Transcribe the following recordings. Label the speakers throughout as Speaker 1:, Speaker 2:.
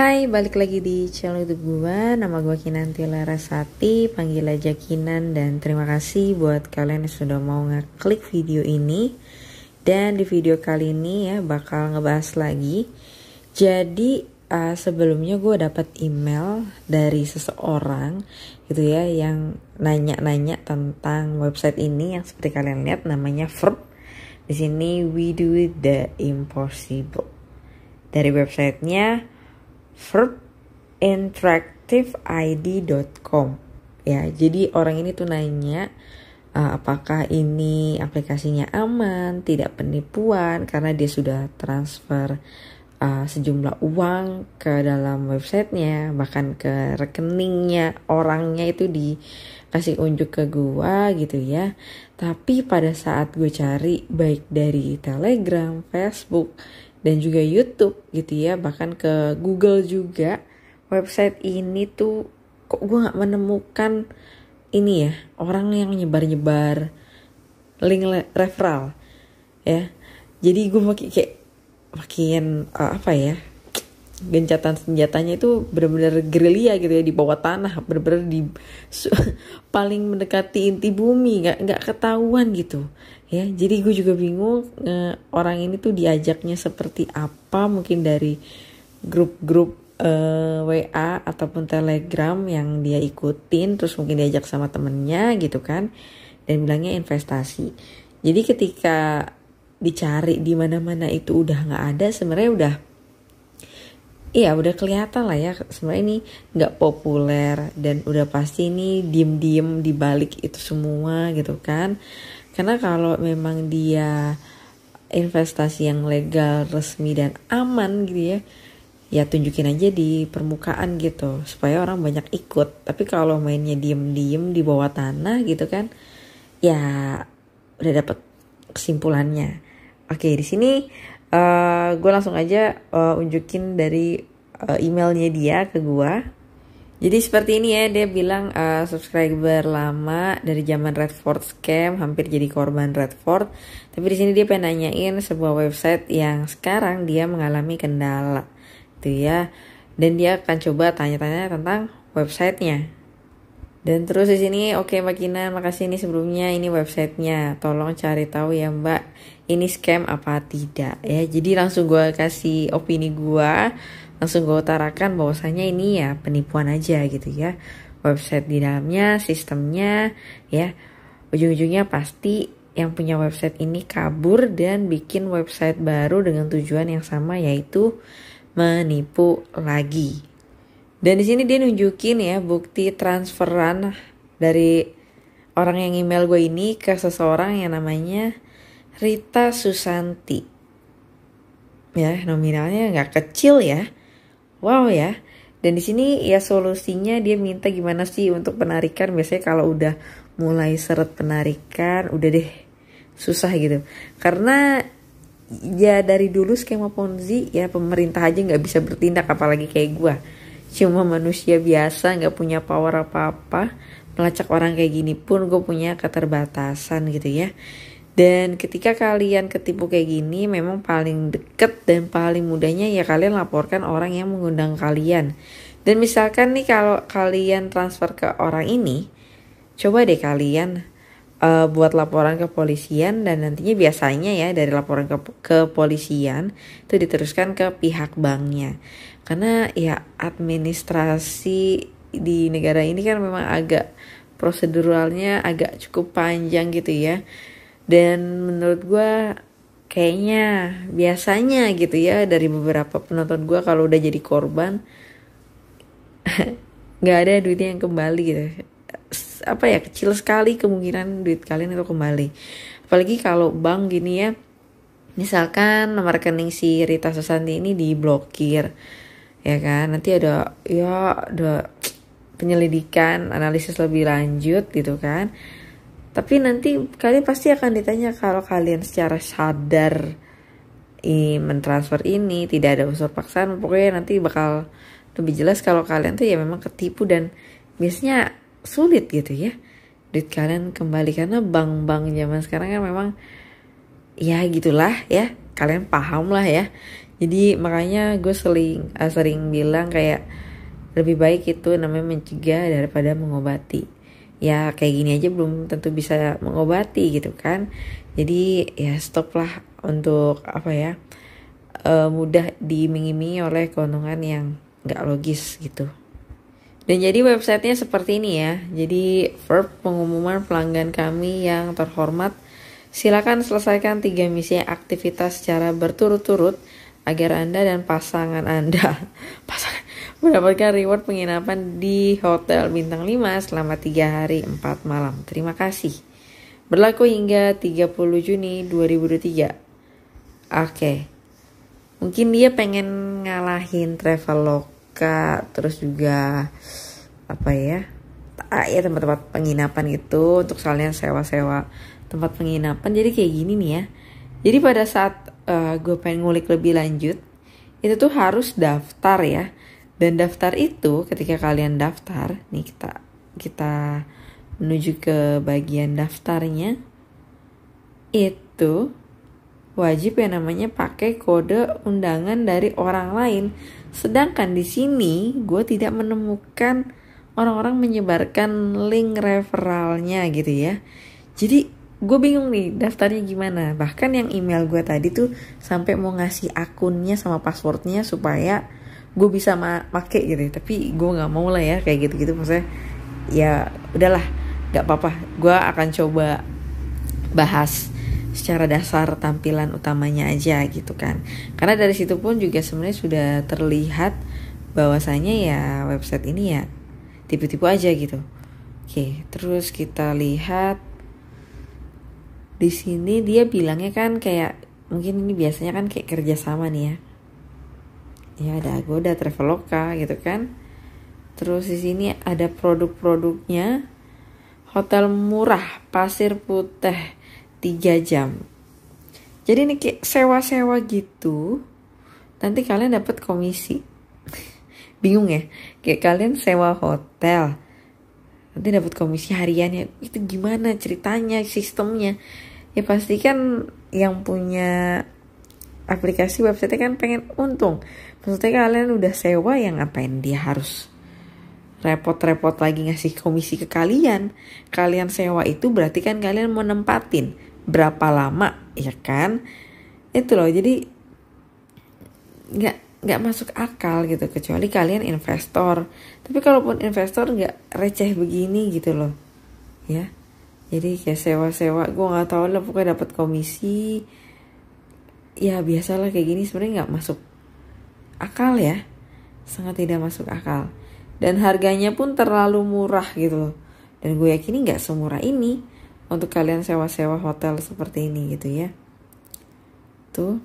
Speaker 1: Hai, balik lagi di channel YouTube gue. Nama gue Kinanti Larasati, panggil aja Kinan. Dan terima kasih buat kalian yang sudah mau ngeklik video ini. Dan di video kali ini ya bakal ngebahas lagi. Jadi sebelumnya gue dapat email dari seseorang gitu ya, yang nanya-nanya tentang website ini yang seperti kalian lihat namanya Verb. Di sini we do the impossible. Dari websitenya verbinteractiveid.com ya. Jadi orang ini tuh nanya apakah ini aplikasinya aman, tidak penipuan, karena dia sudah transfer sejumlah uang ke dalam websitenya, bahkan ke rekeningnya orangnya itu dikasih unjuk ke gua gitu ya. Tapi pada saat gue cari baik dari Telegram, Facebook, dan juga YouTube gitu ya, bahkan ke Google juga, website ini tuh kok gue nggak menemukan ini ya, orang yang nyebar-nyebar link referral ya. Jadi gue makin apa ya, gencatan senjatanya itu benar-benar gerilya gitu ya, di bawah tanah, benar-benar di paling mendekati inti bumi, nggak ketahuan gitu ya. Jadi gue juga bingung orang ini tuh diajaknya seperti apa, mungkin dari grup-grup WA ataupun Telegram yang dia ikutin, terus mungkin diajak sama temennya gitu kan, dan bilangnya investasi. Jadi ketika dicari di mana-mana itu udah nggak ada, sebenarnya udah kelihatan lah ya sebenarnya ini nggak populer, dan udah pasti ini diem-diem di balik itu semua gitu kan. Karena kalau memang dia investasi yang legal, resmi, dan aman gitu ya tunjukin aja di permukaan gitu supaya orang banyak ikut. Tapi kalau mainnya diem-diem di bawah tanah gitu kan, ya udah dapet kesimpulannya. Oke, di sini gue langsung aja unjukin dari emailnya dia ke gue. Jadi seperti ini ya, dia bilang subscriber lama dari zaman Redford scam, hampir jadi korban Redford. Tapi di sini dia pengen nanyain sebuah website yang sekarang dia mengalami kendala, gitu ya. Dan dia akan coba tanya-tanya tentang websitenya. Dan terus di sini, oke Mbak Kinan, makasih nih sebelumnya, ini websitenya, tolong cari tahu ya Mbak, ini scam apa tidak ya. Jadi langsung gue kasih opini gue, langsung gue utarakan bahwasanya ini ya penipuan aja gitu ya. Website di dalamnya, sistemnya ya, ujung-ujungnya pasti yang punya website ini kabur dan bikin website baru dengan tujuan yang sama, yaitu menipu lagi. Dan di sini dia nunjukin ya bukti transferan dari orang yang email gue ini ke seseorang yang namanya Rita Susanti. Ya, nominalnya nggak kecil ya. Wow ya. Dan di sini ya solusinya dia minta gimana sih untuk penarikan. Biasanya kalau udah mulai seret penarikan, udah deh susah gitu. Karena ya dari dulu skema Ponzi ya pemerintah aja nggak bisa bertindak, apalagi kayak gue. Cuma manusia biasa, nggak punya power apa-apa. Melacak orang kayak gini pun gue punya keterbatasan gitu ya. Dan ketika kalian ketipu kayak gini, memang paling deket dan paling mudahnya ya kalian laporkan orang yang mengundang kalian. Dan misalkan nih kalau kalian transfer ke orang ini, coba deh kalian buat laporan ke polisian, dan nantinya biasanya ya dari laporan ke polisian itu diteruskan ke pihak banknya. Karena ya administrasi di negara ini kan memang agak proseduralnya agak cukup panjang gitu ya. Dan menurut gue kayaknya biasanya gitu ya, dari beberapa penonton gue kalau udah jadi korban nggak ada duitnya yang kembali gitu. Apa ya, kecil sekali kemungkinan duit kalian itu kembali. Apalagi kalau bank gini ya, misalkan nomor rekening si Rita Susanti ini diblokir ya kan, nanti ada penyelidikan, analisis lebih lanjut gitu kan. Tapi nanti kalian pasti akan ditanya kalau kalian secara sadar mentransfer ini, tidak ada unsur paksaan. Pokoknya nanti bakal lebih jelas kalau kalian tuh ya memang ketipu, dan biasanya sulit gitu ya duit kalian kembali. Karena bank-bank zaman sekarang kan memang ya gitulah ya, kalian paham lah ya. Jadi makanya gue sering bilang kayak lebih baik itu namanya mencegah daripada mengobati. Ya kayak gini aja belum tentu bisa mengobati gitu kan. Jadi ya stop lah untuk mudah diiming-imingi oleh keuntungan yang gak logis gitu. Dan jadi websitenya seperti ini ya. Jadi verb pengumuman pelanggan kami yang terhormat, silakan selesaikan 3 misi aktivitas secara berturut-turut agar Anda dan pasangan Anda mendapatkan reward penginapan di Hotel Bintang 5 selama 3 hari 4 malam. Terima kasih. Berlaku hingga 30 Juni 2023. Oke. Mungkin dia pengen ngalahin Traveloka, terus juga tempat-tempat penginapan itu untuk kalian sewa-sewa tempat penginapan. Jadi kayak gini nih ya. Jadi pada saat gue pengen ngulik lebih lanjut, itu tuh harus daftar ya. Dan daftar itu ketika kalian daftar, nih kita menuju ke bagian daftarnya, itu wajib yang namanya pakai kode undangan dari orang lain. Sedangkan di sini gue tidak menemukan orang-orang menyebarkan link referralnya gitu ya. Jadi gue bingung nih daftarnya gimana. Bahkan yang email gue tadi tuh sampai mau ngasih akunnya sama passwordnya supaya gue bisa make gitu. Tapi gue nggak mau lah ya kayak gitu-gitu. Maksudnya ya udahlah, nggak apa-apa. Gue akan coba bahas secara dasar tampilan utamanya aja gitu kan. Karena dari situ pun juga sebenarnya sudah terlihat bahwasanya ya website ini ya tipu-tipu aja gitu. Oke, terus kita lihat di sini dia bilangnya kan kayak mungkin ini biasanya kan kayak kerjasama nih ya. Ya ada Agoda, Traveloka gitu kan. Terus di sini ada produk-produknya. Hotel murah Pasir Putih 3 jam. Jadi ini kayak sewa-sewa gitu. Nanti kalian dapat komisi. Bingung ya? Kayak kalian sewa hotel, nanti dapat komisi hariannya. Itu gimana ceritanya, sistemnya? Ya pasti kan yang punya aplikasi website kan pengen untung. Maksudnya kalian udah sewa, yang ngapain dia harus repot-repot lagi ngasih komisi ke kalian. Kalian sewa itu berarti kan kalian mau nempatin berapa lama, ya kan? Itu loh, jadi nggak masuk akal gitu, kecuali kalian investor. Tapi kalaupun investor nggak receh begini gitu loh, ya. Jadi kayak sewa-sewa, gue nggak tahu lah, pokoknya dapat komisi. Ya biasalah kayak gini, sebenarnya nggak masuk akal ya, sangat tidak masuk akal. Dan harganya pun terlalu murah gitu loh. Dan gue yakin nggak semurah ini untuk kalian sewa-sewa hotel seperti ini gitu ya. Tuh,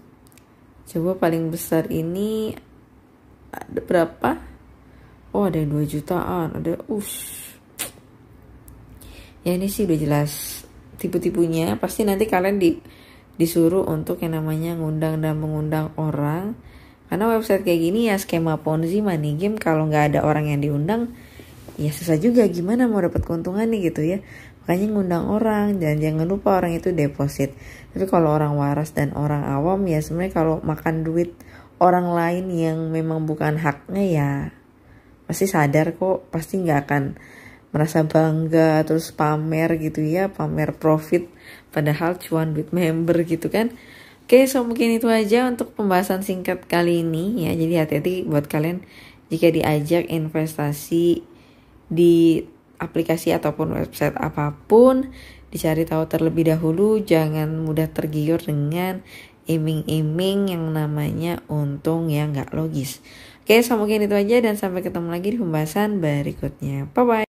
Speaker 1: coba paling besar ini ada berapa? Oh ada 2 jutaan, ada ya ini sih udah jelas tipu-tipunya. Pasti nanti kalian disuruh untuk yang namanya ngundang dan mengundang orang. Karena website kayak gini ya skema Ponzi money game. Kalau nggak ada orang yang diundang, ya susah juga gimana mau dapat keuntungan nih gitu ya. Makanya ngundang orang, dan jangan lupa orang itu deposit. Tapi kalau orang waras dan orang awam ya sebenarnya kalau makan duit orang lain yang memang bukan haknya ya pasti sadar kok, pasti nggak akan merasa bangga terus pamer gitu ya, pamer profit padahal cuan duit member gitu kan. Oke, so mungkin itu aja untuk pembahasan singkat kali ini ya. Jadi hati-hati buat kalian jika diajak investasi di aplikasi ataupun website apapun, dicari tahu terlebih dahulu, jangan mudah tergiur dengan iming-iming yang namanya untung yang gak logis. Oke, so mungkin itu aja dan sampai ketemu lagi di pembahasan berikutnya. Bye bye.